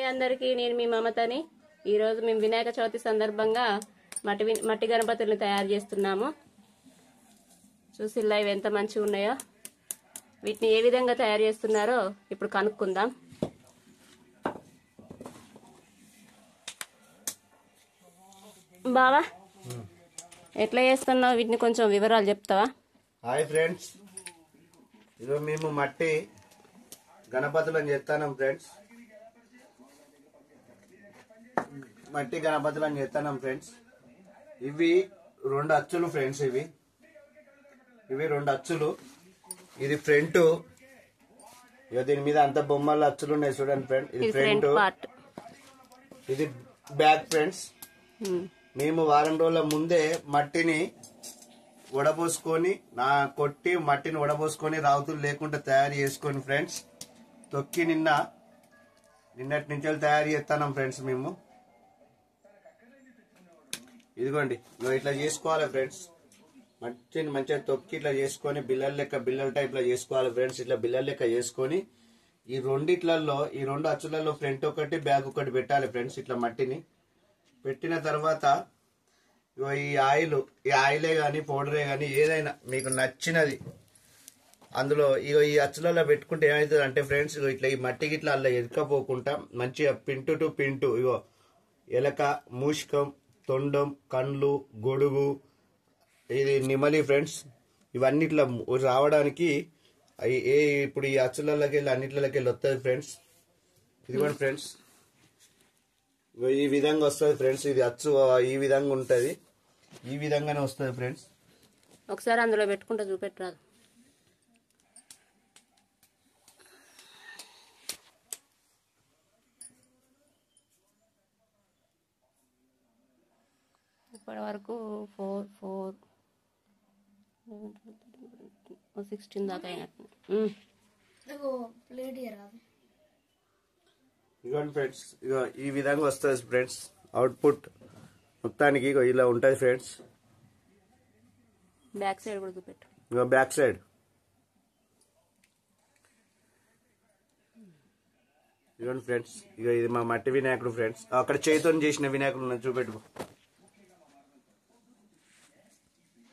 అందరికీ నేను మీ మమతని. ఈరోజు మేము వినాయక చవితి సందర్భంగా మట్టి గణపతులను తయారు చేస్తున్నాము. చూసిల్లా ఇవి ఎంత మంచిగా ఉన్నాయో. వీటిని ఏ విధంగా తయారు చేస్తున్నారో ఇప్పుడు కనుక్కుందాం. బావా ఎట్లా చేస్తున్నావు? వీటిని కొంచెం వివరాలు చెప్తావా? హాయ్ ఫ్రెండ్స్, ఇదో మేము మట్టి గణపతులను చేస్తాం ఫ్రెండ్స్. మట్టి గణపతులను చేస్తాం ఫ్రెండ్స్. ఇవి 2 అచ్చులు ఫ్రెండ్స్. ఇవి 2 అచ్చులు. ఇది ఫ్రంట్. ఇక దీని మీద అంత బొమ్మల అచ్చులు ఉన్నాయి చూడండి ఫ్రెండ్. ఇది ఫ్రంట్, ఇది బ్యాక్ ఫ్రెండ్స్. మేము వారం రోజుల ముందే మట్టిని వడబోసుకొని మట్టిని వడబోసుకొని రావుతులు లేకుండా తయారు చేసుకొని ఫ్రెండ్స్ తొక్కి నిన్నటి నుంచి తయారు చేస్తున్నాం ఫ్రెండ్స్. మేము ఇదిగోండి ఇట్లా చేసుకోవాలి ఫ్రెండ్స్. మట్టిని మంచిగా తొక్కి ఇట్లా చేసుకొని బిల్లల టైప్ లో చేసుకోవాలి ఫ్రెండ్స్. ఇట్లా బిల్లల లెక్క చేసుకొని ఈ 2 అచ్చులలో ఫ్రంట్ ఒకటి బ్యాక్ ఒకటి పెట్టాలి ఫ్రెండ్స్. ఇట్లా మట్టిని పెట్టిన తర్వాత ఈ ఆయిలే గాని పౌడరే గాని ఏదైనా మీకు నచ్చినది అందులో ఈ అచ్చులలో పెట్టుకుంటే ఏమవుతుంది అంటే ఫ్రెండ్స్, ఇట్లా ఈ మట్టికి ఇట్లా అలా ఎదుకపోకుండా మంచిగా పింటు టు పింటు ఎలక, మూషికం, తొండం, కండ్లు, గొడుగు, ఇది నిమలి ఫ్రెండ్స్. ఇవన్నీ ఇట్లా రావడానికి ఇప్పుడు ఈ అచ్చులకి వెళ్ళి అన్నిట్లకి వెళ్ళి వస్తుంది ఫ్రెండ్స్. ఇదిగోండి ఫ్రెండ్స్, ఈ విధంగా వస్తుంది ఫ్రెండ్స్. ఇది అచ్చు ఈ విధంగా ఉంటది, ఈ విధంగానే వస్తుంది ఫ్రెండ్స్. ఒకసారి అందులో పెట్టుకుంటా చూపెట్టరాదు. ఇప్పటి వరకు 16 దాకా అయినట్టు. ఇదిగోండి ఫ్రెండ్స్, ఈ విధంగా వస్తుంది ఫ్రెండ్స్. అవుట్పుట్ మొత్తానికి ఇలా ఉంటుంది ఫ్రెండ్స్. బ్యాక్ సైడ్ కూడా చూపెట్టు. బ్యాక్ సైడ్ ఇదిగోండి ఫ్రెండ్స్. ఇది మా మట్టి వినాయకుడు ఫ్రెండ్స్. అక్కడ చేతితో చేసిన వినాయకుడు చూపెట్టు.